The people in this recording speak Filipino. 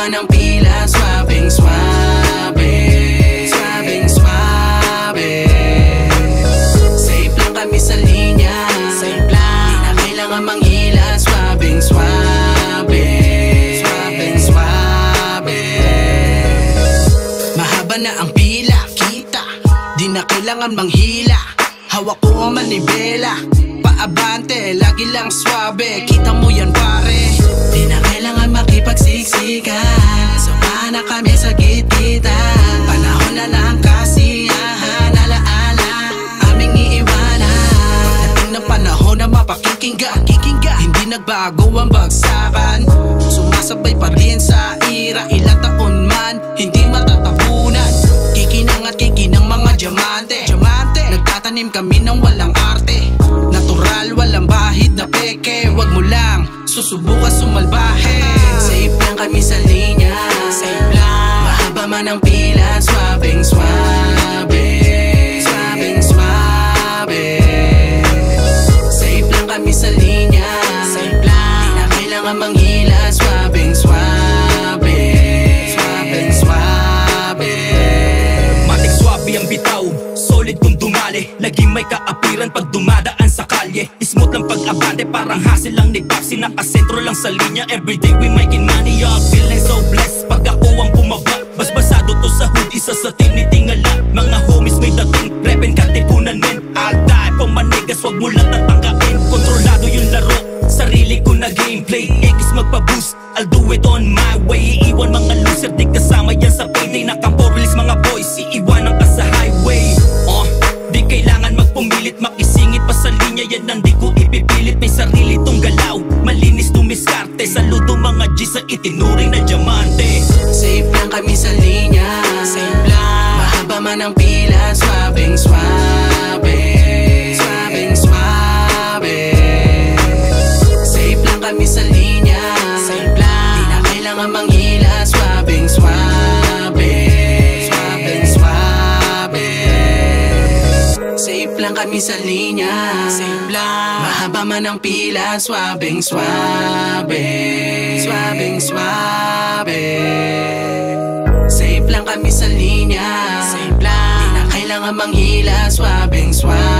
man ang pila, swabing swabe, swabing swabe. Safe lang kami sa linya, safe lang, di na kailangan manghila, swabing swabe, swabing swabe. Mahaba na ang pila, kita, di na kailangan manghila. Hawak ko ang manibela, paabante, lagi lang swabe. Kita mo yan pare, di na kailangan makipagsiksikan. Sumama na kami sa gitgitan, panahon na ng kasiyahan. Alaala, aming iiwanan, pagdating ng panahon na mapakikinggan. Hindi nagbago ang bagsakan, sumasabay pa rin sa ira. Ilang taon man, hindi matatapunan. Kikinang at kikinang mga diamante. Nagtatanim kami ng walang arte, natural, walang bahid na peke. Wag mo lang susubukan sumalbahe. Safe lang kami sa linya, safe lang, mahaba man ang pila, swabing swabe, swabing swabe. Safe lang kami sa linya, safe lang, di na kailangan manghila, swabing swabe, swabing swabe. Matik swabe ang bitaw, solid kung dumali, laging may kaapiran pag dumadaan sa kalye. Smooth lang pag-abante, parang hassle lang ni Papsi. Nakasentro lang sa linya, everyday we making money. I'm feeling so blessed pag ako ang bumaba. Basbasado to sa hood, isa sa tinitingala. Mga homies may dating, repen katipunan men. I'll die for my niggas, wag mo lang tatanggain. Kontrolado yung laro, sarili ko na gameplay. X magpa-boost, I'll do it on my way. Iiwan mga loser, di kasama yan sa payday. Nakampo release mga boys, iiwanan ka sa highway. Di kailangan magpumilit, makisingit pa sa linya, yan ang di ko ipipilit. May sarili tong galaw, malinis tumiskarte. Saludo mga G sa itinuring na diamante. Safe lang kami sa linya, safe lang, mahaba man ang pila, swabing swabe, swabing swabe. Safe lang kami sa linya, safe lang, di na kailangan manghila, swabing swabe, swabing swabe. Safe lang kami sa linya, safe lang, mahaba man ang pila, swabing swabe, swabing swabe. Safe lang kami sa linya, safe lang, di na kailangan manghila, swabing swabe.